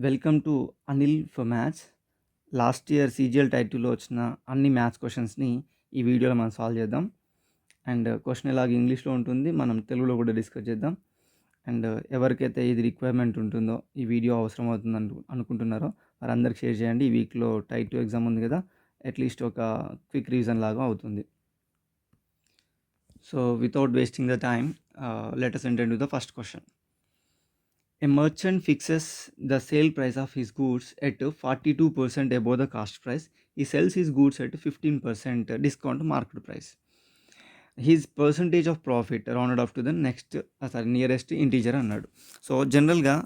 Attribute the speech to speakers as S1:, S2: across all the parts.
S1: Welcome to Anil for maths. Last year CGL type 2లో వచ్చిన అన్ని మ్యాథ్స్ క్వశ్చన్స్ని ఈ వీడియోలో మనం సాల్వ్ చేద్దాం. అండ్ క్వశ్చన్ ఎలాగ ఇంగ్లీష్లో ఉంటుంది, మనం తెలుగులో కూడా డిస్కస్ చేద్దాం. అండ్ ఎవరికైతే ఇది రిక్వైర్మెంట్ ఉంటుందో, ఈ వీడియో అవసరం అవుతుంది అనుకుంటున్నారో వారందరికి షేర్ చేయండి. ఈ వీక్లో టైప్ 2 ఎగ్జామ్ ఉంది కదా, అట్లీస్ట్ ఒక క్విక్ రివిజన్ లాగా అవుతుంది. So without wasting the time, let us enter into the first question. A merchant fixes the sale price of his goods at 42% above the cost price. He sells his goods at 15% discount market price. His percentage of profit rounded up to the nearest integer అన్నాడు. So జనరల్గా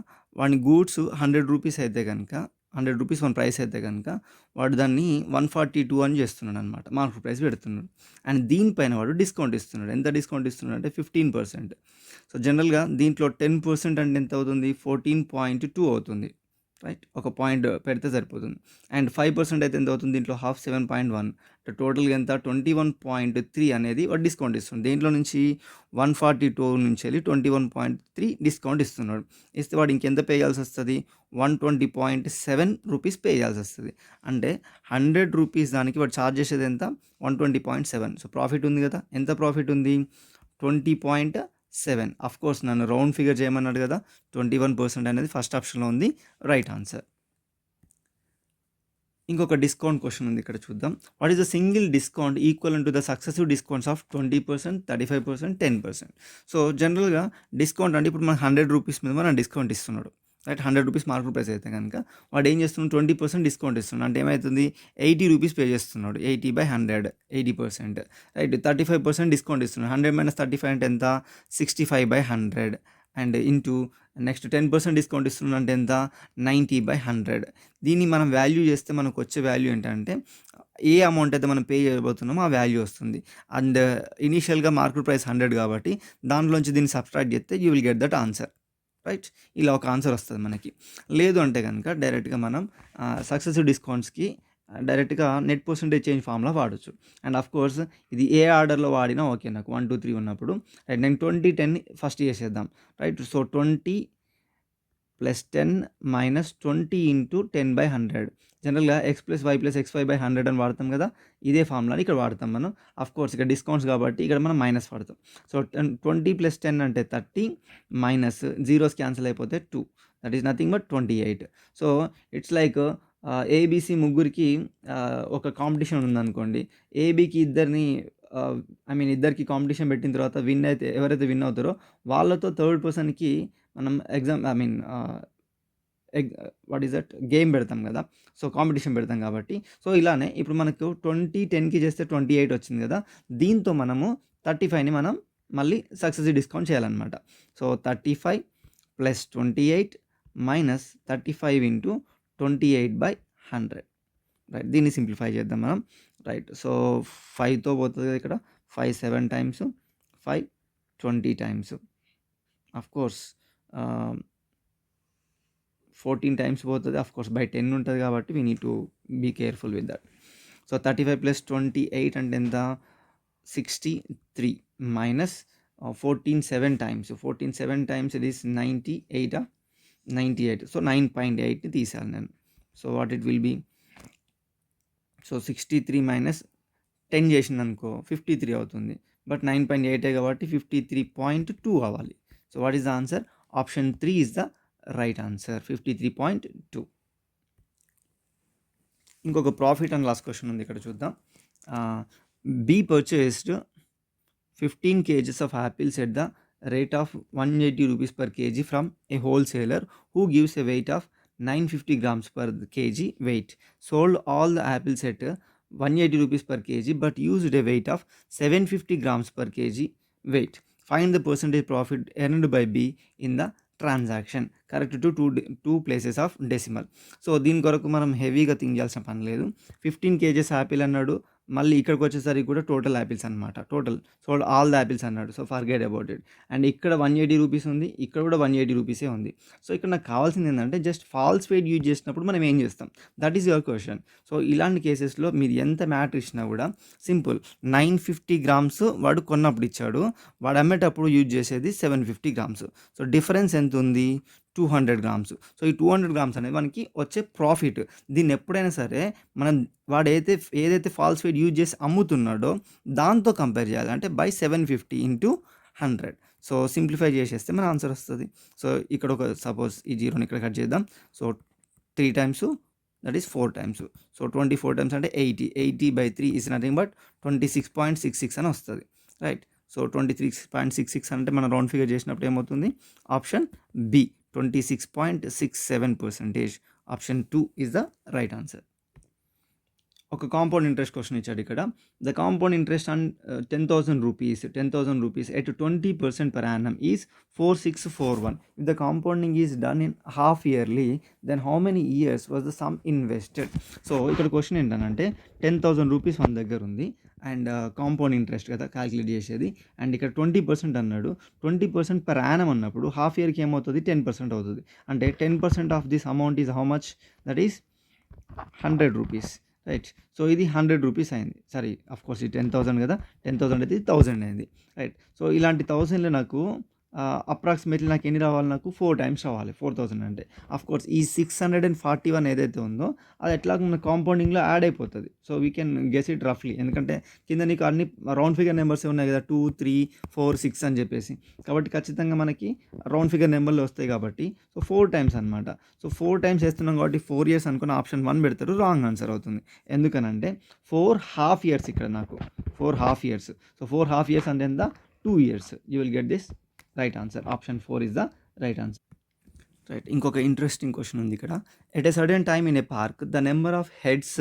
S1: వాడి goods 100 rupees అయితే కనుక 100 rupees one price అయితే కనుక వాడు దాన్ని 142 అని చేస్తున్నాడు అనమాట, మార్కెట్ ప్రైస్ పెడుతున్నాడు. అండ్ దీనిపైన వాడు డిస్కౌంట్ ఇస్తున్నాడు. ఎంత డిస్కౌంట్ ఇస్తున్నాడు అంటే 15%. సో జనరల్గా దీంట్లో 10% అంటే ఎంత అవుతుంది? 14.2 అవుతుంది, రైట్? ఒక పాయింట్ పెడితే సరిపోతుంది. అండ్ 5% అయితే ఎంత అవుతుంది? దీంట్లో హాఫ్ 7.1, టోటల్గా ఎంత? 21.3 అనేది వాడు డిస్కౌంట్ ఇస్తుంది. దీంట్లో నుంచి 142 నుంచి వెళ్ళి 21.3 డిస్కౌంట్ ఇస్తున్నాడు. ఇస్తే వాడు ఇంకెంత పే చేయాల్సి వస్తుంది? 120.7 రూపీస్ పే చేయాల్సి వస్తుంది. అంటే 100 రూపీస్ దానికి వాడు ఛార్జ్ చేసేది ఎంత? 120.7. సో ప్రాఫిట్ ఉంది కదా. ఎంత ప్రాఫిట్ ఉంది? 20.7. అఫ్ కోర్స్ నన్ను రౌండ్ ఫిగర్ చేయమన్నాడు కదా, 21% అనేది ఫస్ట్ ఆప్షన్లో ఉంది, రైట్ ఆన్సర్. ఇంకొక డిస్కౌంట్ క్వశ్చన్ ఉంది, ఇక్కడ చూద్దాం. What is the single discount equal to the successive discounts of 20%, 35%, 10%? So జనరల్గా డిస్కౌంట్ అంటే ఇప్పుడు మనకు 100 రూపీస్ మీద మనం డిస్కౌంట్ ఇస్తున్నాడు, రైట్? 100 రూపీస్ మార్కెట్ ప్రైస్ అయితే కనుక వాడు ఏం చేస్తున్నాడు? 20% డిస్కౌంట్ ఇస్తున్నాడు. అంటే ఏమవుతుంది? 80 రూపీస్ పే చేస్తున్నాడు. 80/100, 80%, రైట్? 35% డిస్కౌంట్ ఇస్తున్నాడు. 100 - 35 అంటే ఎంత? 65/100. అండ్ ఇంటూ నెక్స్ట్ 10% డిస్కౌంట్ ఇస్తున్నాడు అంటే ఎంత? 90/100. దీన్ని మనం వాల్యూ చేస్తే మనకు వచ్చే వాల్యూ ఏంటంటే ఏ అమౌంట్ అయితే మనం పే చేయబోతున్నామో ఆ వాల్యూ వస్తుంది. అండ్ ఇనీషియల్గా మార్కెట్ ప్రైస్ 100 కాబట్టి దాంట్లోంచి దీన్ని సబ్స్ట్రాక్ట్ చేస్తే you will get that answer, right? ఇలా ఒక ఆన్సర్ వస్తుంది మనకి. లేదు అంటే కనుక డైరెక్ట్గా మనం సక్సెసివ్ డిస్కౌంట్స్కి డైరెక్ట్గా నెట్ పర్సెంటేజ్ చేంజ్ ఫార్ములా వాడచ్చు. అండ్ ఆఫ్ కోర్స్ ఇది ఏ ఆర్డర్లో వాడినా ఓకే నాకు, 1 2 3 ఉన్నప్పుడు, రైట్? నేను 20 10 ఫస్ట్ చేసేద్దాం, రైట్? సో 20 + 10 - 20 × 10/100. జనరల్గా x + y + x5/100 అని వాడతాం కదా, ఇదే ఫార్ములాని ఇక్కడ వాడతాం మనం. ఆఫ్ కోర్స్ ఇక్కడ డిస్కౌంట్స్ కాబట్టి ఇక్కడ మనం మైనస్ వాడతాం. సో 20 + 10 అంటే 30, మైనస్ జీరోస్ క్యాన్సిల్ అయిపోతే 2, that is nothing but 28. So it's like ABC ముగ్గురికి ఒక కాంపిటీషన్ ఉందనుకోండి. ఏబీకి ఇద్దరికి కాంపిటీషన్ పెట్టిన తర్వాత ఎవరైతే విన్ అవుతారో వాళ్ళతో థర్డ్ పర్సన్కి మనం గేమ్ పెడతాం కదా, సో కాంపిటీషన్ పెడతాం కాబట్టి. సో ఇలానే ఇప్పుడు మనకు 20 10కి చేస్తే 28 వచ్చింది కదా, దీంతో మనము 35ని మనం మళ్ళీ సక్సెసివ్ డిస్కౌంట్ చేయాలన్నమాట. So 35 + 28 - 35 × 28/100, right? దీన్ని సింప్లిఫై చేద్దాం మనం, రైట్? సో 5తో పోతుంది కదా ఇక్కడ, 5 7 times, 5 20 times, of course 14 times పోతుంది. ఆఫ్ కోర్స్ బై 10 ఉంటుంది కాబట్టి we need to be careful with that. So 35 + 28 అంటే ఎంత? 63 minus 14 7 times, 14 7 times it is 98. So 9.8ని తీసాను నేను. So what it will be? So 63 - 10 చేసింది అనుకో 53 అవుతుంది, బట్ 9.8 కాబట్టి 53.2 అవ్వాలి. So what is the answer? Option 3 is the right answer, 53.2. ఇంకొక ప్రాఫిట్ అండ్ లాస్ క్వశ్చన్ ఉంది, ఇక్కడ చూద్దాం. B purchased 15 kgs of apples at the rate of 180 rupees per kg from a wholesaler who gives a weight of 950 grams per kg weight. Sold all the apples at 180 rupees per kg but used a weight of 750 grams per kg weight. Find the percentage profit earned by B in the transaction correct to 2 places of decimal. So దీని కొరకు మనం హెవీగా think చేయాల్సిన పని లేదు. 15 kgs Apple అన్నాడు, మళ్ళీ ఇక్కడికి వచ్చేసరికి కూడా టోటల్ యాపిల్స్ అనమాట, total sold all the apples అన్నాడు. So forget about it. And ఇక్కడ 180 రూపీస్ ఉంది, ఇక్కడ కూడా 180 రూపీసే ఉంది. సో ఇక్కడ నాకు కావాల్సింది ఏంటంటే జస్ట్ ఫాల్స్ వెయిట్ యూజ్ చేసినప్పుడు మనం ఏం చేస్తాం, that is your question. So ఇలాంటి కేసెస్లో మీరు ఎంత మ్యాటర్ ఇచ్చినా కూడా సింపుల్, 950 గ్రామ్స్ వాడు కొన్నప్పుడు ఇచ్చాడు, వాడు అమ్మేటప్పుడు యూజ్ చేసేది 750 గ్రామ్స్. సో డిఫరెన్స్ ఎంత ఉంది? 200 గ్రామ్స్. సో, ఈ 200 గ్రామ్స్ అనేది మనకి వచ్చే ప్రాఫిట్. దీన్ని ఎప్పుడైనా సరే మనం ఏదైతే ఫాల్స్‌ఫైడ్ యూజ్ చేసి అమ్ముతున్నాడో దాంతో కంపేర్ చేయాలి. అంటే బై 750 ఇంటూ 100. సో, సింప్లిఫై చేసేస్తే మన ఆన్సర్ వస్తది. సో, ఇక్కడ ఒక సపోజ్ ఈ జీరోని ఇక్కడ కట్ చేద్దాం. So, 3 times that is 4 times. So, 24 times అంటే 80. 80/3 ఈజ్ నథింగ్ బట్ 26.66 అని వస్తది. రైట్. సో, 23.66 అంటే మనం రౌండ్ ఫిగర్ చేసినప్పుడు ఏమవుతుంది? Option B 26.67%. Option 2 is the right answer. ఒక కాంపౌండ్ ఇంట్రెస్ట్ క్వశ్చన్ ఇచ్చాడు ఇక్కడ. The compound interest on 10,000 rupees at 20% per annum is 4641. If the compounding is done in half yearly then how many years was the sum invested? So, ఇక్కడ question ఏంటంటే 10,000 రూపీస్ మన దగ్గర ఉంది and compound interest కదా calculate చేసేది. And ఇక్కడ 20% అన్నాడు. 20% per annum అన్నప్పుడు హాఫ్ ఇయర్కి ఏమవుతుంది? 10% అవుతుంది. అంటే 10% of this amount is how much? That is 100 rupees. Right. So, ఇది 100 రూపీస్ అయింది. సారీ, అఫ్కోర్స్ ఇది 10,000 కదా, 10,000 అయితే 1000 అయింది. రైట్. సో, ఇలాంటి 1000లో నాకు అప్రాక్సిమేట్లీ నాకు ఎన్ని రావాలి? నాకు 4 టైమ్స్ రావాలి 4000 అంటే. అఫ్కోర్స్ ఈ 641 ఏదైతే ఉందో అది ఎట్లాగో మన కాంపౌండింగ్లో యాడ్ అయిపోతుంది. So, we can guess it రఫ్లీ. ఎందుకంటే కింద నీకు అన్ని రౌండ్ ఫిగర్ నెంబర్స్ ఉన్నాయి కదా, 2, 3, 4, 6 అని చెప్పేసి. కాబట్టి ఖచ్చితంగా మనకి రౌండ్ ఫిగర్ నెంబర్లు వస్తాయి కాబట్టి సో 4 టైమ్స్ అనమాట. సో, 4 టైమ్స్ వేస్తున్నాం కాబట్టి 4 ఇయర్స్ అనుకున్న ఆప్షన్ 1 పెడతారు. రాంగ్ ఆన్సర్ అవుతుంది. ఎందుకనంటే 4 హాఫ్ ఇయర్స్ ఇక్కడ నాకు 4 half years. So, 4 half years అంటే ఎంత? 2 years. You will get this right answer. Option 4 is the right answer. Right. ఇంకొక ఇంట్రెస్టింగ్ క్వశ్చన్ ఉంది ఇక్కడ. At a certain time in a park the number of heads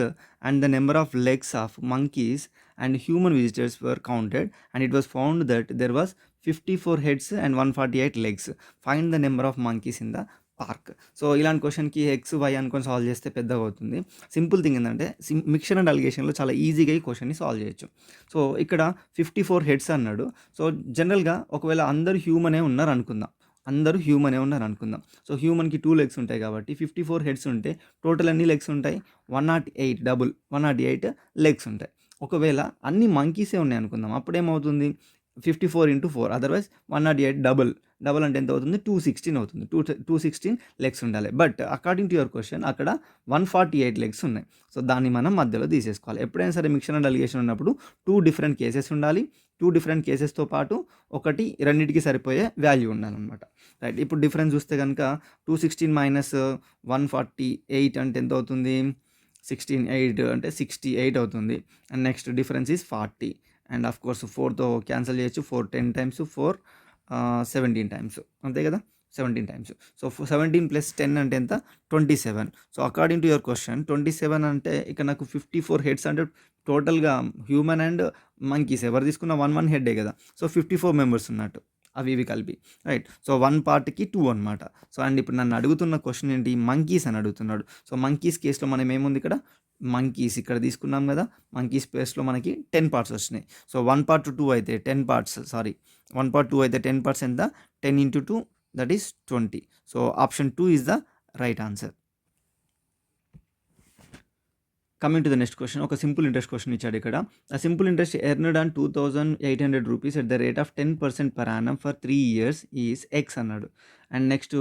S1: and the number of legs of monkeys and human visitors were counted and it was found that there was 54 heads and 148 legs. Find the number of monkeys in the park. So, ఇలాంటి క్వశ్చన్కి X why అనుకొని solve చేస్తే పెద్దగా అవుతుంది. Simple thing ఏంటంటే mixture and అలిగేషన్లో చాలా ఈజీగా ఈ క్వశ్చన్ని సాల్వ్ చేయొచ్చు. సో, ఇక్కడ 54 హెడ్స్ అన్నాడు. సో, జనరల్గా ఒకవేళ అందరూ హ్యూమనే ఉన్నారు అనుకుందాం. సో, హ్యూమన్కి 2 లెగ్స్ ఉంటాయి కాబట్టి 54 హెడ్స్ ఉంటే టోటల్ ఎన్ని లెగ్స్ ఉంటాయి? 108 లెగ్స్ ఉంటాయి. ఒకవేళ అన్ని మంకీసే ఉన్నాయి అనుకుందాం. అప్పుడేమవుతుంది? 54 into 4 అదర్వైజ్ 108 డబుల్ అంటే ఎంత అవుతుంది? 216 అవుతుంది. 216 లెగ్స్ ఉండాలి. But according to your question అక్కడ 148 లెగ్స్ ఉన్నాయి. సో, దాన్ని మనం మధ్యలో తీసేసుకోవాలి. ఎప్పుడైనా సరే మిక్చర్ అండ్ అలిగేషన్ ఉన్నప్పుడు 2 డిఫరెంట్ కేసెస్ ఉండాలి. 2 డిఫరెంట్ కేసెస్తో పాటు ఒకటి రెండింటికి సరిపోయే వాల్యూ ఉండాలన్నమాట. రైట్. ఇప్పుడు డిఫరెన్స్ చూస్తే కనుక 216 మైనస్ 148 అంటే ఎంత అవుతుంది? 8 అంటే 68 అవుతుంది. And next difference is 40. And of course 4తో క్యాన్సిల్ చేయొచ్చు. 4 10 టైమ్స్, 4 17 టైమ్స్, అంతే కదా, 17 టైమ్స్. సో, 17 + 10 అంటే ఎంత? 27. So, according to your question 27 అంటే ఇక్కడ నాకు 54 హెడ్స్ అంటే టోటల్గా హ్యూమన్ అండ్ మంకీస్ ఎవరు తీసుకున్న 1 హెడ్డే కదా. సో, 54 మెంబర్స్ ఉన్నట్టు అవి ఇవి కలిపి. రైట్. సో, 1 పార్ట్కి 2 అనమాట. సో, అండ్ ఇప్పుడు నన్ను అడుగుతున్న క్వశ్చన్ ఏంటి? మంకీస్ అని అడుగుతున్నాడు. సో, మంకీస్ కేసులో మనం ఏముంది ఇక్కడ? మంకీస్ ఇక్కడ తీసుకున్నాం కదా. మంకీస్ ప్లేస్లో మనకి 10 పార్ట్స్ వచ్చినాయి. సో, 1 part 2 అయితే 10 parts, 1 part 2 అయితే 10 parts ఎంత? 10 into 2 that is 20. So, option 2 is the right answer. Coming to the next question. ఒక సింపుల్ ఇంట్రెస్ట్ క్వశ్చన్ ఇచ్చాడు ఇక్కడ. ఆ simple interest earned on 2,800 rupees at the rate of 10% per annum for 3 years is X అన్నాడు. And next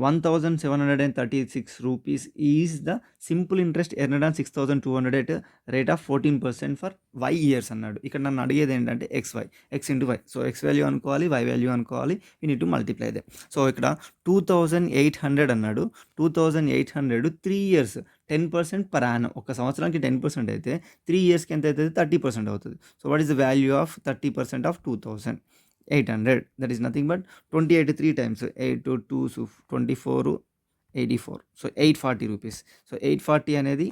S1: 1,736 rupees is the simple interest earned on 6,200 at rate of 14% for Y years అన్నాడు. ఇక్కడ నన్ను అడిగేది ఏంటంటే X into why. So, X value అనుకోవాలి, y value అనుకోవాలి. We need to multiply they. So, ఇక్కడ 2,800 అన్నాడు. 2,800 3 years 10% per annum. ఒక సంవత్సరానికి 10% అయితే 3 yearsకి ఎంత అవుతుంది? 30% అవుతుంది. So, what is the value of 30% of 2,800? That is nothing but 28 3 times 8 2 24 84. So, 840 rupees. So, 840 అనేది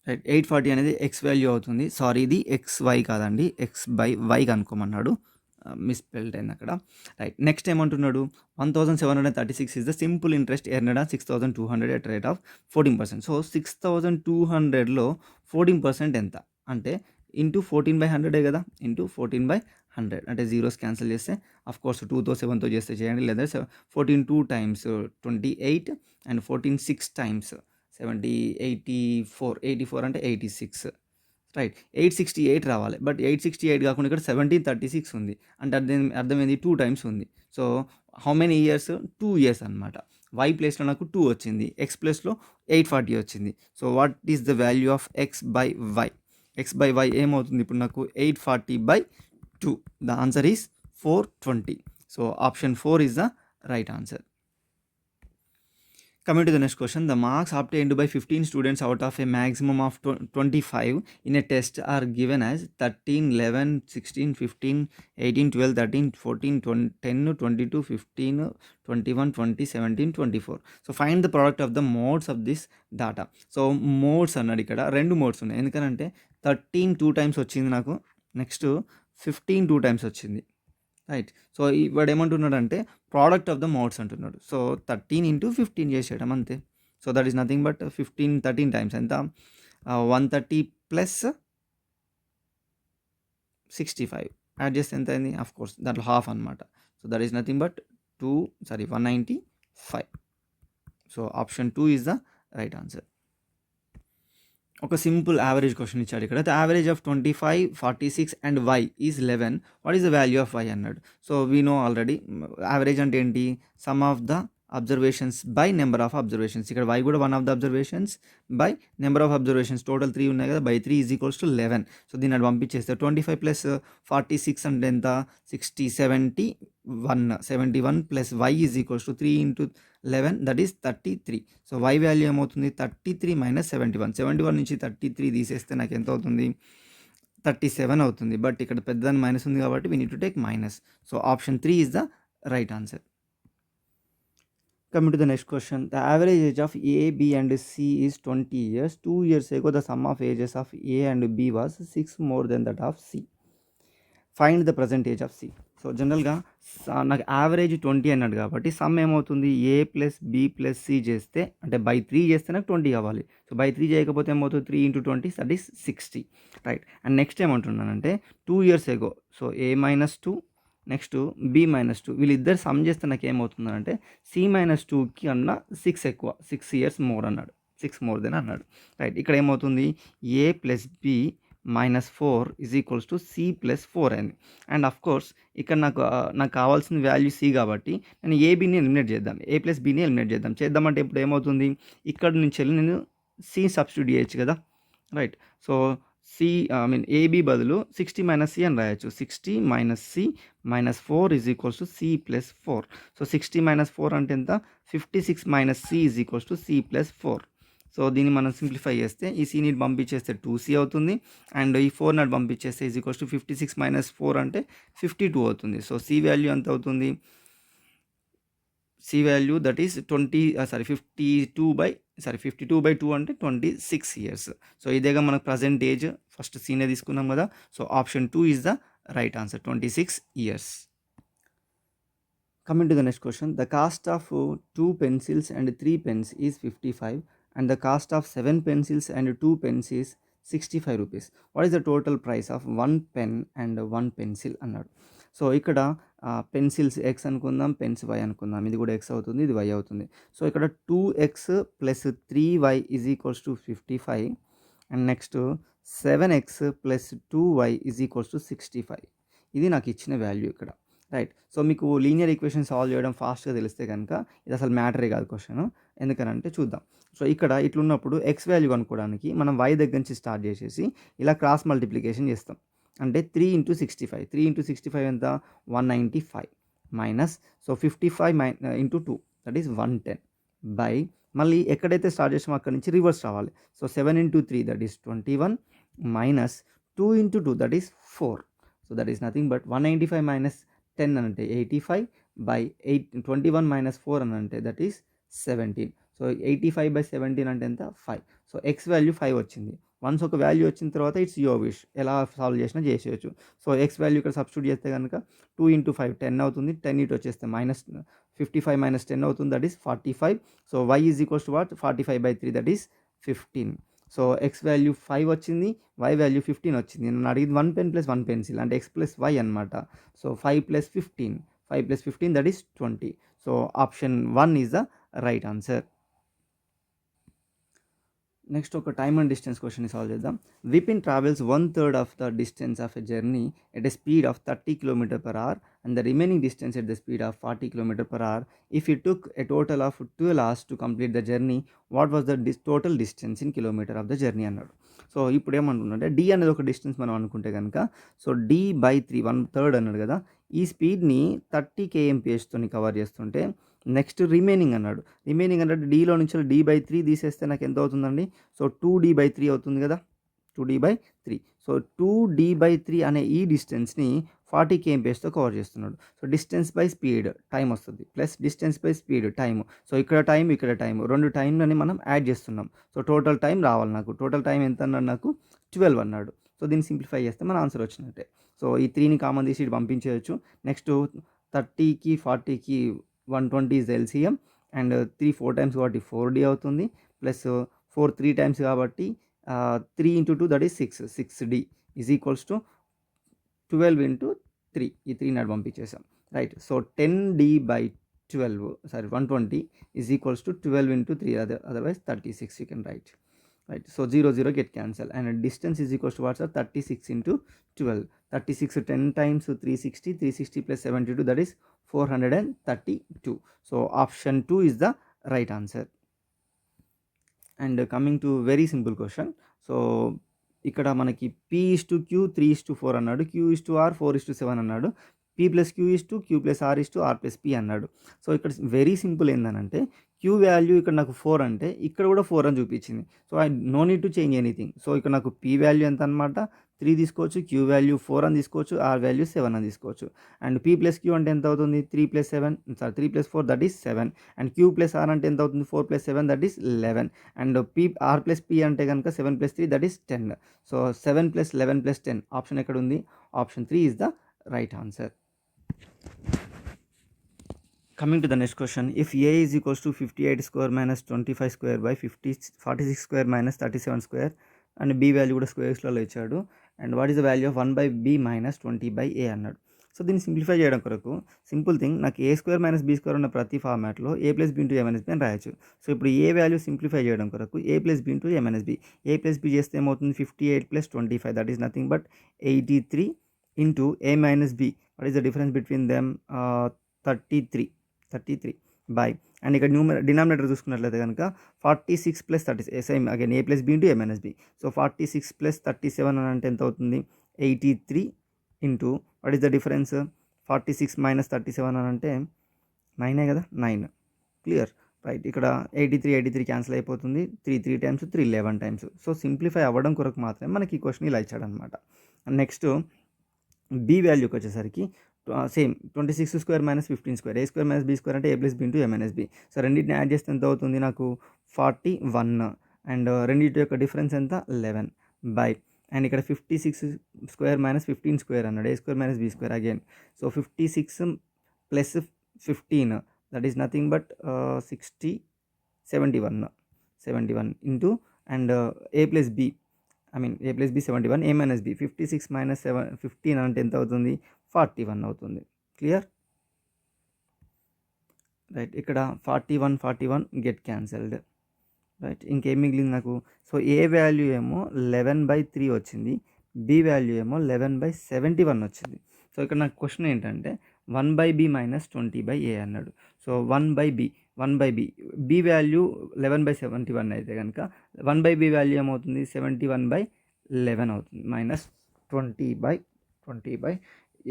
S1: రైట్ 840 అనేది ఎక్స్ వాల్యూ అవుతుంది. సారీ, ఇది ఎక్స్ వై కాదండి, ఎక్స్ బై వై కనుక్కోమన్నాడు. మిస్పెల్డ్ అయింది అక్కడ. రైట్. నెక్స్ట్ ఏమంటున్నాడు? 1,736 is the simple interest earned on 6,200 at rate of 14%. So, 6,200లో 14% ఎంత అంటే ఇంటూ 14/100 కదా, ఇంటూ 14/100 అంటే జీరోస్ క్యాన్సిల్ చేస్తే అఫ్ కోర్స్ 2తో 7తో చేస్తే చేయండి, లేదా 14 2 times 28 అండ్ 14 6 times 70 84 అంటే 86. రైట్. 868 రావాలి. బట్ 868 కాకుండా ఇక్కడ 1736 ఉంది. అంటే అర్థం ఏంది 2 టైమ్స్ ఉంది. So, how many years? 2 years అనమాట. వై ప్లేస్‌లో నాకు 2 వచ్చింది. ఎక్స్ ప్లేస్‌లో 840 వచ్చింది. So, what is the value of x by y? X by y ఏమవుతుంది ఇప్పుడు నాకు 840/2. The answer is 420. So, option 4 is the right answer. Coming to the next question, the marks obtained by 15 students out of a maximum of 25 in a test are given as 13, 11, 16, 15, 18, 12, 13, 14, 20, 10, 22, 15, 21, 20, 17, 24. So find the product of the modes of this data. So modes అన్నాడు ఇక్కడ 2 modes ఉన్నాయి. ఎందుకంటే 13 2 times వచ్చింది నాకు, next 15 2 times వచ్చింది. Right. So వాడు ఏమంటున్నాడంటే product of the modes అంటున్నాడు. సో 13 ఇంటూ 15 చేసేయడం అంతే. So that is nothing but 15 13 times ఎంత 130 ప్లస్ 65 యాడ్ చేస్తే ఎంత అయింది? ఆఫ్ కోర్స్ దాంట్లో హాఫ్ అనమాట. So that is nothing but 195. So option 2 is the right answer. ఒక సింపుల్ యావరేజ్ క్వశ్చన్ ఇచ్చాడు ఇక్కడ. The average of 25, 46 and why is 11. What is the value of Y అన్నాడు. So we know already average అంటే ఏంటి? Sum of the observations by number of observations. ఇక్కడ Y కూడా one of the observations by number of observations. Total 3 ఉన్నాయి కదా, by 3 is equals to 11. So దీన్ని అటు పంపించేస్తే 25 plus 46 అంటే ఎంత? 60, 71 plus y is equals to 3 into 11 that is 33. So y value ఏమవుతుంది? 33 minus 71. 71 నుంచి 33 తీసేస్తే నాకు ఎంత అవుతుంది? 37 అవుతుంది. బట్ ఇక్కడ పెద్దదాన్ని మైనస్ ఉంది కాబట్టి we need to take minus. So option 3 is the right answer. Coming to the next question, the average age of A, B and C is 20 years. 2 years ago, the sum of ages of A and B was 6 more than that of C. Find the present age of C. So జనరల్గా నాకు average 20 అన్నాడు కాబట్టి some ఏమవుతుంది? A plus B plus C చేస్తే, అంటే by 3 చేస్తే నాకు 20 కావాలి. సో బై 3 చేయకపోతే ఏమవుతుంది? 3 into 20 that is 60. Right. And next ఏమంటున్నానంటే 2 years ago, so A minus 2 next B minus 2 వీళ్ళిద్దరు సమ్ చేస్తే నాకు ఏమవుతుందంటే C మైనస్ 2కి అన్నా 6 ఎక్కువ, 6 years మోర్ అన్నాడు, 6 మోర్ దెన్ అన్నాడు. రైట్. ఇక్కడ ఏమవుతుంది? A plus B minus 4 is equals to C plus 4 అయింది. అండ్ అఫ్ కోర్స్ ఇక్కడ నాకు కావాల్సిన వాల్యూ C కాబట్టి నేను ఏబీని ఎలిమినేట్ చేద్దాం, A ప్లస్ బీని ఎలిమినేట్ చేద్దామంటే ఇప్పుడు ఏమవుతుంది? ఇక్కడ నుంచి వెళ్ళి నేను C సబ్స్టిట్యూట్ చేయొచ్చు కదా. రైట్. సో ఏబీ బదులు 60 మైనస్ C అని రాయొచ్చు. 60 minus C minus 4 is equals to C plus 4. So 60 minus 4 అంటే ఎంత? 56 minus C is equals to C plus 4. So దీన్ని మనం సింప్లిఫై చేస్తే ఈ C నీటి పంపించేస్తే 2C అవుతుంది. అండ్ ఈ 4 నాటి పంపించేస్తే ఈజ్ ఈక్వల్స్ టు 56 మైనస్ 4 అంటే 52 అవుతుంది. సో C వాల్యూ ఎంత అవుతుంది? C వాల్యూ దట్ ఈస్ 52/2 అంటే 26 years. సో ఇదేగా మనకు ప్రజెంట్ ఏజ్. ఫస్ట్ సీనే తీసుకున్నాం కదా. So option 2 is the right answer, 26 years. Coming to the next question, the cost of 2 pencils and 3 pens is 55 and the cost of 7 pencils and 2 pens is 65 rupees. What is the total price of 1 pen and 1 pencil అన్నాడు. So ఇక్కడ pencils X అనుకుందాం, pens why అనుకుందాం. ఇది కూడా X అవుతుంది, ఇది why అవుతుంది. So ఇక్కడ 2x plus 3y is equals to 55 and next 7x plus 2y is equals to 65. ఇది నాకు ఇచ్చిన వాల్యూ ఇక్కడ. రైట్. సో మీకు లీనియర్ ఈక్వేషన్ సాల్వ్ చేయడం ఫాస్ట్గా తెలిస్తే కనుక ఇది అసలు మ్యాటరే కాదు క్వశ్చన్. ఎందుకనంటే చూద్దాం. సో ఇక్కడ ఇట్లున్నప్పుడు ఎక్స్ వాల్యూ కనుక్కోవడానికి మనం వై దగ్గర నుంచి స్టార్ట్ చేసేసి ఇలా క్రాస్ మల్టిప్లికేషన్ చేస్తాం. అంటే 3 ఇంటూ 65. 3 ఇంటూ 65 ఎంత? 195 minus, so 55 into 2 that is 110 by, మళ్ళీ ఎక్కడైతే స్టార్ట్ చేసామో అక్కడ నుంచి రివర్స్ రావాలి. So 7 into 3 that is 21 minus 2 into 2 that is 4. So that is nothing but 195 minus 10 అని అంటే 85 బై 21 మైనస్ 4 అని అంటే దట్ ఈస్ 17. సో 85/17 అంటే ఎంత? 5. సో ఎక్స్ వాల్యూ 5 వచ్చింది. వన్స్ ఒక వాల్యూ వచ్చిన తర్వాత ఇట్స్ యువర్ విష్, ఎలా సాల్వ్ చేసినా చేసేయచ్చు. సో ఎక్స్ వాల్యూ ఇక్కడ సబ్స్టిట్యూట్ చేస్తే కనుక 2 ఇంటూ 5 10 అవుతుంది. 10 ఇటు వచ్చేస్తే మైనస్ 55 మైనస్ 10 అవుతుంది, that is 45. So Y is equals to what? 45/3 that is 15. So X value 5 వచ్చింది, వై వాల్యూ 15 వచ్చింది. నేను అడిగింది 1 పెన్ ప్లస్ 1 పెన్సిల్ అంటే ఎక్స్ ప్లస్ వై అనమాట. So 5 plus 15 that is 20. So option 1 is the right answer. Next ఒక time and distance question solve చేద్దాం. Vipin travels 1/3 of the distance of a journey at a speed of 30 km/h and the remaining distance at the speed of 40 km/h. If you took a total of 12 hours to complete the journey, what was the total distance in kilometer of the journey అన్నాడు. So ఇప్పుడు ఏమనుకుంటే D అనేది ఒక distance మనం అనుకుంటే కనుక, so D/3 1/3 అన్నాడు కదా, ఈ స్పీడ్ని 30 kmph కవర్ చేస్తుంటే నెక్స్ట్ రిమైనింగ్ అన్నాడు. రిమైనింగ్ అంటే డీలో నుంచి D/3 తీసేస్తే నాకు ఎంత అవుతుందండి? సో 2D/3 అవుతుంది కదా, 2D/3. సో 2D/3 అనే ఈ డిస్టెన్స్ని 40 kmph కవర్ చేస్తున్నాడు. So distance by speed time వస్తుంది, plus distance by speed time. So ఇక్కడ టైం రెండు టైంలని మనం యాడ్ చేస్తున్నాం. సో టోటల్ టైం రావాలి నాకు. టోటల్ టైం ఎంత అన్నాడు? నాకు 12 అన్నాడు. సో దీన్ని సింప్లిఫై చేస్తే మన ఆన్సర్ వచ్చినట్టే. సో ఈ 3ని కామన్ తీసి ఇటు పంపించేయచ్చు. నెక్స్ట్ 30కి 40కి 120 is the LCM, and 3 4 times కాబట్టి 4D అవుతుంది, ప్లస్ 4 3 times కాబట్టి 3 into 2 that is 6D is equals to 12 into 3. ఈ 3 నాడు పంపించేసాం, right. So 10D/12 sorry 120 is equals to 12 into 3, otherwise 36 you can write, right. So 0 0 get cancel, and distance is equals to what's 36 into 12. 36 10 times 360 plus 72, that is 432. So option 2 is the right answer. And coming to very simple question, so ఇక్కడ మనకి P/Q 3/4 అన్నాడు, Q/R 4/7 అన్నాడు, P+Q plus R plus P అన్నాడు. So ఇక్కడ very simple ఏందనంటే, Q value ఇక్కడ నాకు 4 అంటే ఇక్కడ కూడా 4 అని చూపించింది. So I know need to change anything. So ఇక్కడ నాకు P వాల్యూ ఎంత అనమాట? 3 తీసుకోవచ్చు, Q వాల్యూ 4 అని తీసుకోవచ్చు, R వాల్యూ 7 అని తీసుకోవచ్చు. అండ్ P+Q అంటే ఎంత అవుతుంది? 3+4 దట్ ఈస్ 7. అండ్ Q+R అంటే ఎంత అవుతుంది? 4+7 దట్ ఈస్ 11. అండ్ R+P అంటే కనుక 7+3 దట్ ఈస్ 10. సో 7 + 11 + 10 ఆప్షన్ ఎక్కడ ఉంది? Option 3 is the right answer. Coming to the next question, if A is equals to 58 square minus 25 square by 46 square minus 37 square, and B value కూడా స్క్వేర్స్లలో ఇచ్చాడు, and what is the value of 1/B minus 20/A అన్నాడు. So దీన్ని simplify చేయడం కొరకు simple thing, నాకు A² - B² ఉన్న ప్రతి ఫార్మాట్లో A+B into A - B అని రాయొచ్చు. సో ఇప్పుడు ఏ వాల్యూ సింప్లిఫై చేయడం కొరకు A+B into A - B. A+B చేస్తే ఏమవుతుంది? 58 + 25 that is nothing but 83 into A - B. What is the difference between them? 33 by, and ఇక్కడ డినామినేటర్ చూసుకున్నట్లయితే కనుక 46 + 30 same again A+B into A - B. So 46 + 37 అని అంటే ఎంత అవుతుంది? 83 into what is the difference? 46 - 37 అని అంటే 9 కదా, 9. Clear, right. ఇక్కడ 83 క్యాన్సిల్ అయిపోతుంది, 3 times 3 11 times. సో సింప్లిఫై అవ్వడం కొరకు మాత్రమే మనకి ఈ క్వశ్చన్ ఇలా ఇచ్చాడనమాట. నెక్స్ట్ B వాల్యూకి వచ్చేసరికి same 26 square minus 15 square, A² - B² అంటే A+B into A - B. So రెండింటిని యాడ్ చేస్తే ఎంత అవుతుంది? నాకు 41, అండ్ రెండింటి యొక్క డిఫరెన్స్ ఎంత? 11 బై, అండ్ ఇక్కడ 56 square minus 15 square అన్నాడు, A² - B² again. So 56 + 15 that is nothing but 71 into, and A+B 71, A - B 56 - 15 అంటే ఎంత అవుతుంది? 41 అవుతుంది. Clear, right. ఇక్కడ 41 గెట్ క్యాన్సల్డ్, రైట్. ఇంకేం మిగిలింది నాకు? సో ఏ వాల్యూ ఏమో 11/3 వచ్చింది, B వాల్యూ ఏమో 11/71 వచ్చింది. సో ఇక్కడ నాకు క్వశ్చన్ ఏంటంటే 1/B - 20/A అన్నాడు. సో 1/B B వాల్యూ 11/71 అయితే కనుక 1/B వాల్యూ ఏమవుతుంది? 71/11 అవుతుంది, మైనస్ 20/20.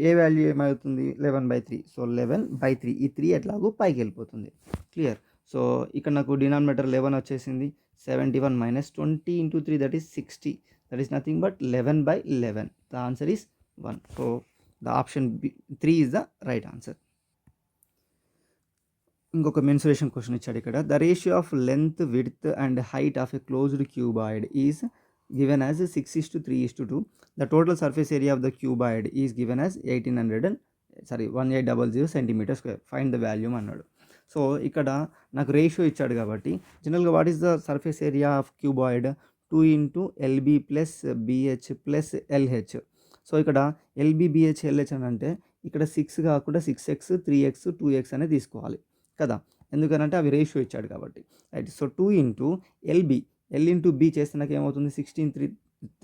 S1: ఏ వాల్యూ ఏమవుతుంది? 11/3. సో 11/3, ఈ 3 ఎట్లాగో పైకి వెళ్ళిపోతుంది. క్లియర్. సో ఇక్కడ నాకు డినామినేటర్ 11 వచ్చేసింది, 71 - 20 into 3 that is 60, that is nothing but 11/11. The answer is 1. So the option 3 is the right answer. ఇంకొక మెన్సురేషన్ క్వశ్చన్ ఇచ్చాడు ఇక్కడ. The ratio of length, width and height of a closed cuboid is given as 6:3:2. The total surface area of the cuboid is given as 1800 centimeter square. Find the value అన్నాడు. So ఇక్కడ నాకు ratio ఇచ్చాడు కాబట్టి జనరల్గా what is the surface area of cuboid? 2 into LB plus BH plus LH. So ఇక్కడ LB BH LH అని అంటే ఇక్కడ 6 కాకుండా 6x 3x 2x అనేది తీసుకోవాలి కదా, ఎందుకనంటే అవి రేషియో ఇచ్చాడు కాబట్టి, right. So 2 into LB L into B చేస్తే నాకు ఏమవుతుంది 16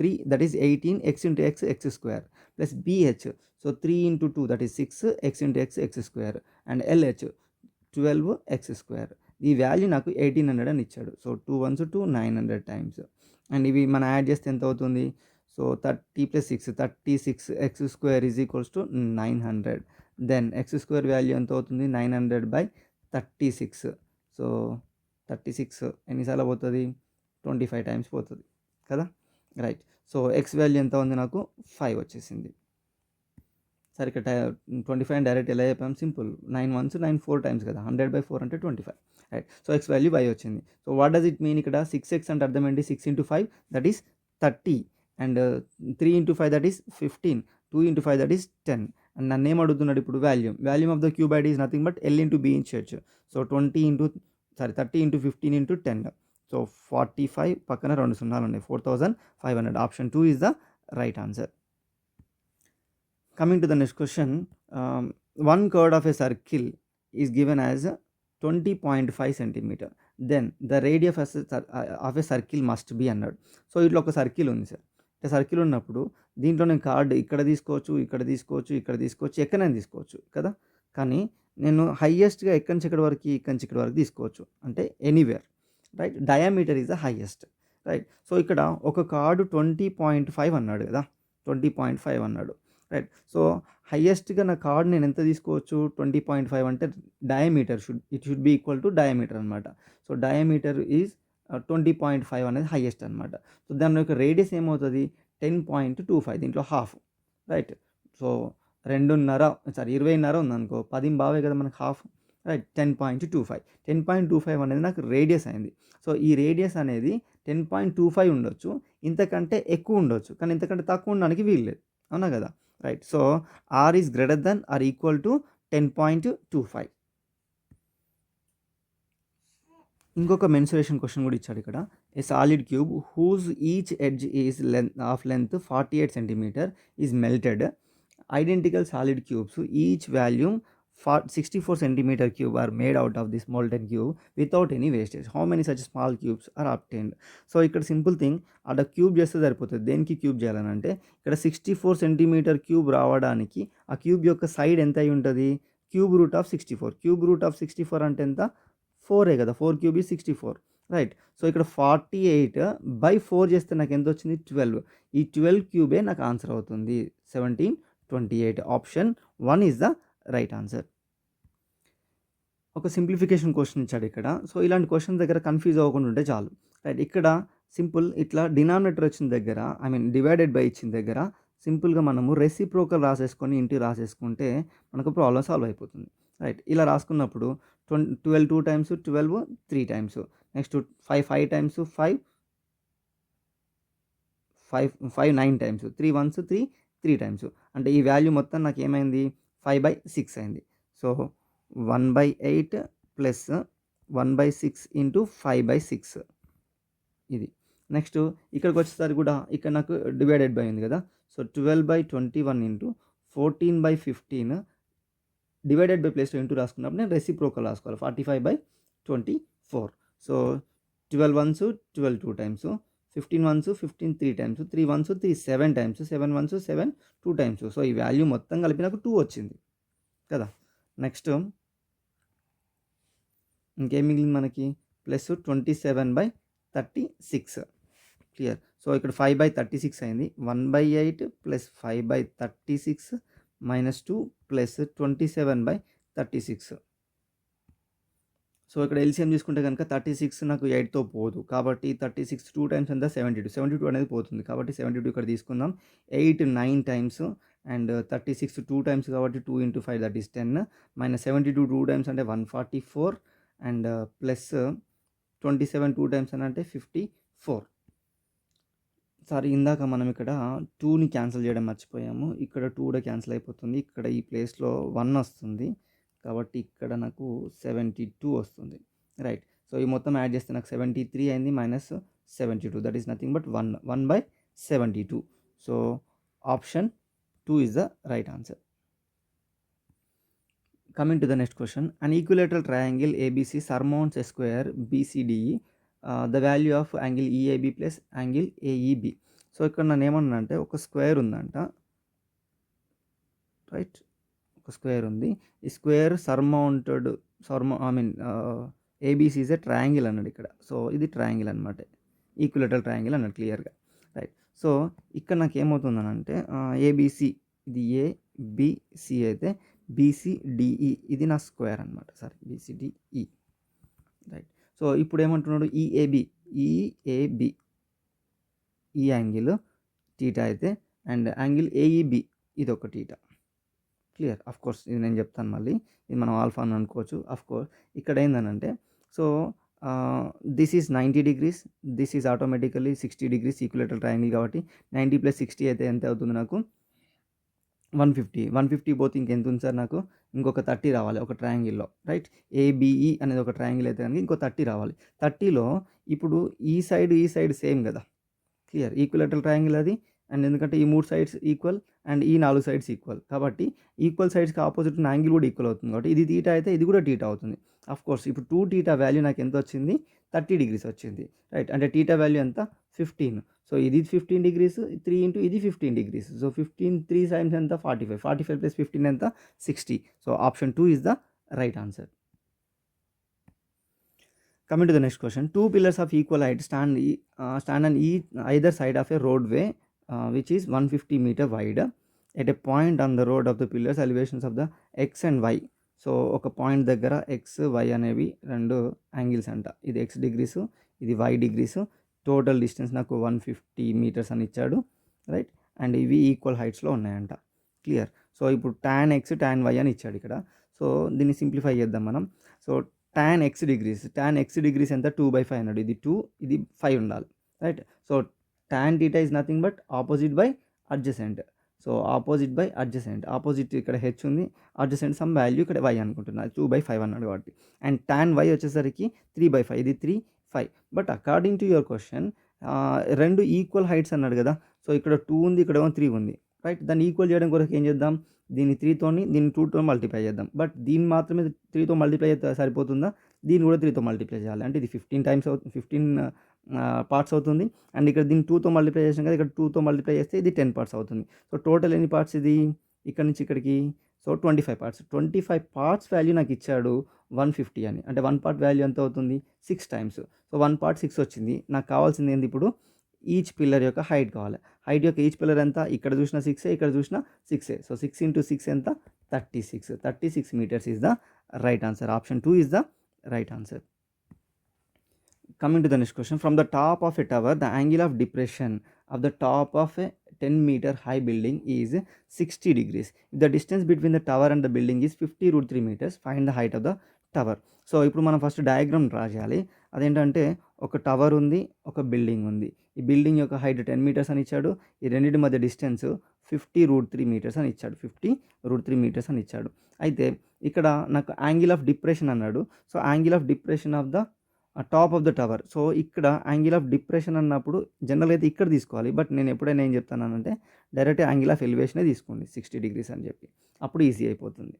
S1: 3 that is 18 x into x x square plus BH so 3 into 2 that is 6 x into x x square and LH 12 x square. ఈ వాల్యూ నాకు 1800 అని ఇచ్చాడు. So 2 1s 2 900 times and ఇవి మనం add చేస్తే ఎంత అవుతుంది? So 30 plus 6 36 x square is equals to 900. Then x square value ఎంత అవుతుంది? 900 బై 36. సో 36 ఎన్నిసార్లు పోతుంది? 25 టైమ్స్ పోతుంది కదా, రైట్. సో ఎక్స్ వాల్యూ ఎంత ఉంది? నాకు 5 వచ్చేసింది. సరే ఇక్కడ 25 డైరెక్ట్ ఎలా చెప్పాం? సింపుల్, 9 1s 9 4 టైమ్స్ కదా, 100/4 అంటే 25, రైట్. సో ఎక్స్ వాల్యూ 5 వచ్చింది. So what does it mean? ఇక్కడ 6x అంటే అర్థం ఏంటి? 6 into 5 that is 30 and 3 into 5 that is 15, 2 into 5 that is 10 and నన్ను ఏం అడుగుతున్నాడు ఇప్పుడు? Volume of the cuboid is nothing but L into be in church. So 30 into 15 into 10, so 45 పక్కన 2 సున్నాలు ఉన్నాయి, 4500. Option 2 is the right answer. Coming to the next question, 1 chord of a circle is given as 20.5 centimeter. Then the radius of a circle must be అన్నాడు. So ఇట్లా ఒక circle ఉంది sir. ఇట్లా circle ఉన్నప్పుడు దీంట్లో నేను కార్డ్ ఇక్కడ తీసుకోవచ్చు, ఇక్కడ తీసుకోవచ్చు, ఇక్కడ తీసుకోవచ్చు, ఎక్కడైనా తీసుకోవచ్చు కదా. కానీ నేను హైయెస్ట్గా ఎక్కడి నుంచి ఎక్కడి వరకు, ఇక్కడి నుంచి ఇక్కడి వరకు తీసుకోవచ్చు, అంటే anywhere, right. Diameter is the highest, right. So ఇక్కడ ఒక కార్డు 20.5 అన్నాడు కదా, 20.5 అన్నాడు, రైట్. సో హైయెస్ట్గా నా కార్డ్ నేను ఎంత తీసుకోవచ్చు? 20.5 అంటే diameter should be equal to diameter అనమాట. సో డయామీటర్ ఈజ్ 20.5 అనేది హైయెస్ట్ అనమాట. సో దాని యొక్క రేడియస్ ఏమవుతుంది? 10.25, దీంట్లో హాఫ్, రైట్. సో 20.5 ఉందనుకో, 10 కదా మనకు హాఫ్, రైట్. 10.25, 10.25 అనేది నాకు రేడియస్ అయింది. సో ఈ రేడియస్ అనేది 10.25 ఉండొచ్చు, ఇంతకంటే ఎక్కువ ఉండొచ్చు, కానీ ఇంతకంటే తక్కువ ఉండడానికి వీల్లేదు, అవునా కదా, right. So R is greater than or equal to 10.25. ఇంకొక మెన్సురేషన్ క్వశ్చన్ కూడా ఇచ్చాడు ఇక్కడ. A solid cube whose each edge is length 48 centimeter is melted. Identical solid cubes each volume 64 centimeter cube are made out of this molten cube without any wastage. How many such small cubes are obtained? So ఇక్కడ simple thing, అక్కడ cube చేస్తే సరిపోతుంది. దేనికి cube చేయాలని అంటే ఇక్కడ 64 centimetre cube రావడానికి ఆ క్యూబ్ యొక్క సైడ్ ఎంత అయి ఉంటుంది? Cube root of 64. Cube root of 64 అంటే ఎంత? 4 కదా, 4 క్యూబ్ ఈజ్ 64, రైట్. సో ఇక్కడ 48/4 చేస్తే నాకు ఎంత వచ్చింది? 12. ఈ 12 క్యూబే నాకు ఆన్సర్ అవుతుంది, 1728. Option 1 is the right answer. ఒక సింప్లిఫికేషన్ క్వశ్చన్ ఇచ్చాడు ఇక్కడ. సో ఇలాంటి క్వశ్చన్ దగ్గర కన్ఫ్యూజ్ అవ్వకుండా ఉంటే చాలు, రైట్. ఇక్కడ సింపుల్, ఇట్లా డినామినేటర్ వచ్చిన దగ్గర, డివైడెడ్ బై ఇచ్చిన దగ్గర సింపుల్గా మనము రెసిప్రోకల్ రాసేసుకొని ఇంటికి రాసేసుకుంటే మనకు ప్రాబ్లం సాల్వ్ అయిపోతుంది, రైట్. ఇలా రాసుకున్నప్పుడు 12 2 times, 12 3 times, next 5 times, 5 9 times, 3 1s 3 times, అంటే ఈ వాల్యూ మొత్తం నాకు ఏమైంది? 5/6 అయింది. సో 1/8 ప్లస్ 1/6 ఇంటూ 5/6 ఇది. నెక్స్ట్ ఇక్కడికి వచ్చేసరికి కూడా ఇక్కడ నాకు డివైడెడ్ బై ఉంది కదా. సో 12/21 ఇంటూ 14/15 డివైడెడ్ బై ప్లేస్లో ఇంటూ రాసుకున్నప్పుడు నేను రెసిప్రోకల్ రాసుకోవాలి, 45/24. So 12 1s 12 2 times, 15 1s 15 3 times, 3 1s 3 7 times, 7 1s 7 2 times. So ఈ వాల్యూ మొత్తం కలిపి నాకు 2 వచ్చింది కదా. నెక్స్ట్ ఇంకేం మిగిలింది మనకి? Plus 27/36, clear. సో ఇక్కడ 5/36 అయింది. 1/8 ప్లస్ 5/36 మైనస్ 2 ప్లస్ 27/36. సో ఇక్కడ ఎల్సిఎం తీసుకుంటే కనుక 36 నాకు 8తో పోదు, కాబట్టి 36 2 టైమ్స్ ఎంత? 72 అనేది పోతుంది, కాబట్టి 72 ఇక్కడ తీసుకుందాం. 8 9 టైమ్స్ అండ్ 36 2 టైమ్స్ కాబట్టి 2 × 5 దట్ ఈస్ 10 మైనస్ 72 2 టైమ్స్ అంటే 144 అండ్ ప్లస్ 27 2 టైమ్స్ అని అంటే 54. సారీ, ఇందాక మనం ఇక్కడ 2ని క్యాన్సిల్ చేయడం మర్చిపోయాము. ఇక్కడ 2 కూడా క్యాన్సిల్ అయిపోతుంది, ఇక్కడ ఈ ప్లేస్లో 1 వస్తుంది, కాబట్టి ఇక్కడ నాకు 72 వస్తుంది, రైట్. సో ఈ మొత్తం యాడ్ చేస్తే నాకు 73 అయింది minus 72 that is nothing but 1/72. So option 2 is the right answer. Coming to the next question, an equilateral triangle ABC surmounts a square BCDE the value of angle EAB plus angle AEB. So ఇక్కడ నన్ను ఏమన్నా అంటే ఒక square ఉందంట, right, ఒక square ఉంది. ఈ square ABC is a triangle అన్నాడు ఇక్కడ. సో ఇది ట్రయాంగిల్ అనమాట, ఈక్విలేటరల్ ట్రయాంగిల్ అన్నాడు క్లియర్గా, రైట్. సో ఇక్కడ నాకు ఏమవుతుందనంటే ఏబీసీ ఇది ఏబిసి అయితే బీసీడిఈ ఇది నా స్క్వేర్ అనమాట, సారీ బీసీడిఈ, రైట్. సో ఇప్పుడు ఏమంటున్నాడు ఈఏబి ఈ యాంగిల్ టీటా అయితే అండ్ యాంగిల్ ఏఈబి ఇది ఒక టీటా, క్లియర్. అఫ్ కోర్స్ ఇది నేను చెప్తాను మళ్ళీ, ఇది మనం ఆల్ఫా అని అనుకోవచ్చు. అఫ్ కోర్స్ ఇక్కడ ఏందనంటే so this is 90 degrees, this is automatically 60 degrees equilateral triangle కాబట్టి 90 + 60 అయితే ఎంత అవుతుంది నాకు 150 పోతే ఇంకెంత ఉంది సార్ నాకు ఇంకొక 30 రావాలి ఒక ట్రయాంగిల్లో, రైట్. ఏబిఈ అనేది ఒక ట్రయాంగిల్ అయితే కనుక ఇంకో 30 రావాలి. 30లో ఇప్పుడు ఈ సైడ్ సేమ్ కదా, క్లియర్, ఈక్విలేటరల్ ట్రయాంగిల్ అది. అండ్ ఎందుకంటే ఈ 3 సైడ్స్ ఈక్వల్ అండ్ ఈ 4 సైడ్స్ ఈక్వల్ కాబట్టి ఈక్వల్ సైడ్స్కి ఆపోజిట్ ఉన్న యాంగిల్ కూడా ఈక్వల్ అవుతుంది కాబట్టి ఇది తీటా అయితే ఇది కూడా టీటా అవుతుంది. అఫ్ కోర్స్ ఇప్పుడు 2 తీటా వాల్యూ నాకు ఎంత వచ్చింది 30 degrees వచ్చింది, రైట్. అంటే తీటా వాల్యూ ఎంత 15. సో ఇది 15 degrees, 3 ఇంటూ ఇది 15 degrees. సో 15 3 టైమ్స్ ఎంత 45 ప్లస్ 15 ఎంత 60. So option 2 is the right answer. Coming to the next question, 2 pillars of equal height stand on either side of a roadway which is 150 meter wide. At a point on the road of the pillars, elevations of the x and y. So ఒక point దగ్గర X why అనేవి రెండు angles అంట, ఇది X degrees ఇది why degrees. Total distance నాకు 150 meters అని ఇచ్చాడు, రైట్. అండ్ ఇవి ఈక్వల్ హైట్స్లో ఉన్నాయంట, క్లియర్. సో ఇప్పుడు tan x tan y అని ఇచ్చాడు ఇక్కడ. సో దీన్ని సింప్లిఫై చేద్దాం మనం. సో tan x డిగ్రీస్ ఎంత 2/5 అన్నాడు, ఇది 2 ఇది 5 ఉండాలి, right. So tan θ is nothing but opposite by adjacent. So opposite by adjacent, opposite ఇక్కడ హెచ్ ఉంది, అడ్జసెంట్ సమ్ వాల్యూ ఇక్కడ y అనుకుంటున్నాను, 2/5 అన్నాడు కాబట్టి. అండ్ tan y వచ్చేసరికి 3/5, ఇది 3 5. But according to your question రెండు ఈక్వల్ హైట్స్ అన్నాడు కదా. సో ఇక్కడ 2 ఉంది, ఇక్కడ 3 ఉంది, రైట్. దాన్ని ఈక్వల్ చేయడం కొరకు ఏం చేద్దాం, దీన్ని 3తోని దీన్ని 2తో మల్టిప్లై చేద్దాం. బట్ దీన్ని మాత్రమే 3తో మల్టిప్లై చేస్తే సరిపోతుందా, దీన్ని కూడా 3తో మల్టిప్లై చేయాలి. అంటే ఇది 15 టైమ్స్ 15 పార్ట్స్ అవుతుంది. అండ్ ఇక్కడ దీన్ని 2తో మల్టిప్లై చేసాం కదా, ఇక్కడ 2తో మల్టిప్లై చేస్తే ఇది 10 parts అవుతుంది. సో టోటల్ ఎన్ని పార్ట్స్ ఇది ఇక్కడ నుంచి ఇక్కడికి, సో 25 parts. 25 parts వాల్యూ నాకు ఇచ్చాడు 150 అని, అంటే 1 part వాల్యూ ఎంత అవుతుంది 6 times. సో 1 part 6 వచ్చింది. నాకు కావాల్సింది ఏంది ఇప్పుడు ఈచ్ పిల్లర్ యొక్క హైట్ కావాలి. హైట్ యొక్క ఈచ్ పిల్లర్ ఎంత, ఇక్కడ చూసిన 6, ఇక్కడ చూసిన 6. సో 6 into 6 ఎంత 36 meters is the right answer. Option 2 is the right answer. Coming to the next question, from the top of a tower, the angle of depression of the top of a 10-meter high building is 60 degrees. If the distance between the tower and the building is 50√3 meters, find the height of the tower. So ఇప్పుడు మనం first diagram draw చేయాలి. అదేంటంటే ఒక tower ఉంది, ఒక building ఉంది. ఈ building యొక్క హైట్ 10 meters అని ఇచ్చాడు, ఈ రెండింటి మధ్య డిస్టెన్స్ 50√3 meters అని ఇచ్చాడు, 50√3 meters అని ఇచ్చాడు. అయితే ఇక్కడ నాకు యాంగిల్ ఆఫ్ డిప్రెషన్ అన్నాడు. So angle of depression of the top of the tower. So ఇక్కడ యాంగిల్ ఆఫ్ డిప్రెషన్ అన్నప్పుడు జనరల్గా అయితే ఇక్కడ తీసుకోవాలి, బట్ నేను ఎప్పుడైనా ఏం చెప్తానంటే డైరెక్ట్ యాంగిల్ ఆఫ్ ఎలివేషనే తీసుకోండి 60 degrees అని చెప్పి, అప్పుడు ఈజీ అయిపోతుంది,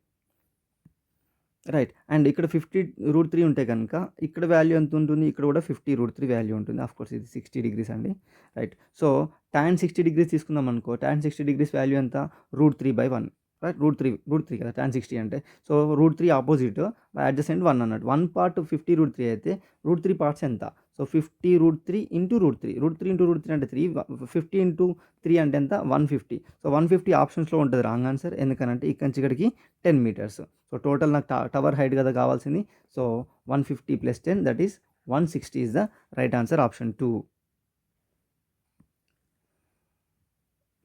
S1: రైట్. అండ్ ఇక్కడ 50√3 ఉంటే కనుక ఇక్కడ వాల్యూ ఎంత ఉంటుంది, ఇక్కడ కూడా 50√3 వాల్యూ ఉంటుంది. ఆఫ్ కోర్స్ ఇది 60 degrees అండి, రైట్. సో tan 60 degrees తీసుకుందాం అనుకో, tan 60 degrees వాల్యూ ఎంత √3/1, రైట్. రూట్ త్రీ కదా tan 60 అంటే. సో √3 ఆపోజిట్ బై అడ్జసెంట్ 1 అన్నట్టు. 1 part 50√3 అయితే √3 parts ఎంత, సో 50√3 into √3 into √3 అంటే 3, 50 into 3 అంటే ఎంత 150. సో 150 ఆప్షన్స్లో ఉంటుంది రాంగ్ ఆన్సర్, ఎందుకనంటే ఇక్కడి నుంచి ఇక్కడికి 10 meters. సో టోటల్ నాకు టవర్ హైట్ కదా కావాల్సింది. So 150 + 10 that is 160 is the right answer, option 2.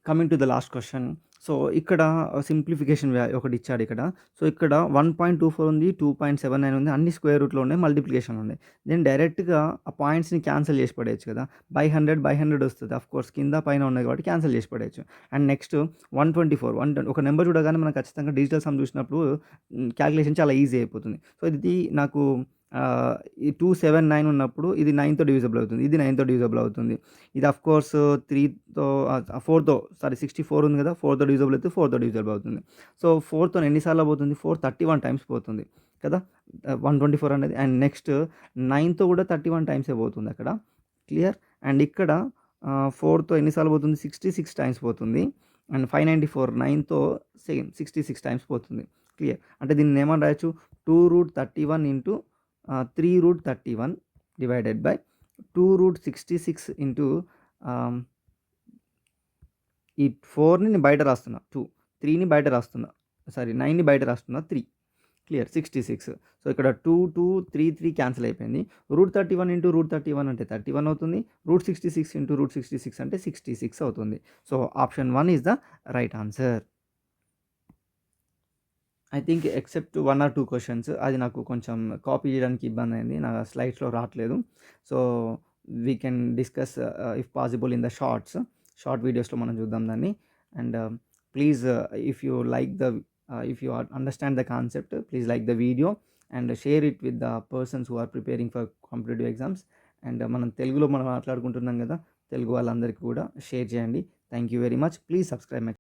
S1: Coming to the last question. So ఇక్కడ సింప్లిఫికేషన్ ఒకటి ఇచ్చాడు ఇక్కడ. సో ఇక్కడ 1.24 ఉంది, 2.79 ఉంది, అన్ని స్క్వేర్ రూట్లో ఉన్నాయి, మల్టిప్లికేషన్ ఉన్నాయి. దెన్ డైరెక్ట్గా ఆ పాయింట్స్ని క్యాన్సిల్ చేసి పడేయచ్చు కదా, బై 100 వస్తుంది. ఆఫ్ కోర్స్ కింద పైన ఉన్నాయి కాబట్టి క్యాన్సిల్ చేసి పడేయచ్చు. అండ్ నెక్స్ట్ 124 ఒక నెంబర్ చూడగానే మనం ఖచ్చితంగా డిజిటల్ సమ్ చూసినప్పుడు క్యాలిక్యులేషన్ చాలా ఈజీ అయిపోతుంది. సో ఇది నాకు ఈ 279 ఉన్నప్పుడు ఇది 9తో డివిజిబుల్ అవుతుంది. ఇది 9తో డివిజిబుల్ అవుతుంది. ఇది ఆఫ్‌కోర్స్ 3తో 4తో 64 ఉంది కదా! 4తో డివిజిబుల్ అయితే 4తో డివిజిబుల్ అవుతుంది. సో, 4తో ఎన్ని సార్లు పోతుంది? 4 31 టైమ్స్ పోతుంది కదా! 124 అనేది. అండ్ నెక్స్ట్ 9తో కూడా 31 టైమ్సే పోతుంది అక్కడ. క్లియర్? అండ్ ఇక్కడ 4తో ఎన్ని సార్లు పోతుంది? 66 టైమ్స్ పోతుంది. అండ్ 594 9తో సేమ్ 66 టైమ్స్ పోతుంది. క్లియర్? అంటే దీన్ని ఏమని రాయొచ్చు? 2√31 ఇంటూ 3√31 డివైడెడ్ బై 2√66 ఇంటూ ఈ 4ని నేను బయట రాస్తున్నా 2, 3ని బయట రాస్తున్నా, సారీ 9ని బయట రాస్తున్నా 3. క్లియర్? 66. సో, ఇక్కడ 2, 2, 3, 3 క్యాన్సిల్ అయిపోయింది. √31 ఇంటూ √31 అంటే 31 అవుతుంది. √66 ఇంటూ √66 అంటే 66 అవుతుంది. So, option 1 is the right answer. I think except 1 or 2 questions అది నాకు కొంచెం కాపీ చేయడానికి ఇబ్బంది అయింది. నా స్లైడ్స్‌లో రావట్లేదు. So, we can discuss if possible in the short వీడియోస్‌లో మనం చూద్దాం దాన్ని. And please if you like the if you understand the concept, please like the video and share it with the persons who are preparing for competitive exams. And మనం తెలుగులో మనం మాట్లాడుకుంటున్నాం కదా, తెలుగు వాళ్ళందరికీ కూడా షేర్ చేయండి. Thank you very much. Please subscribe my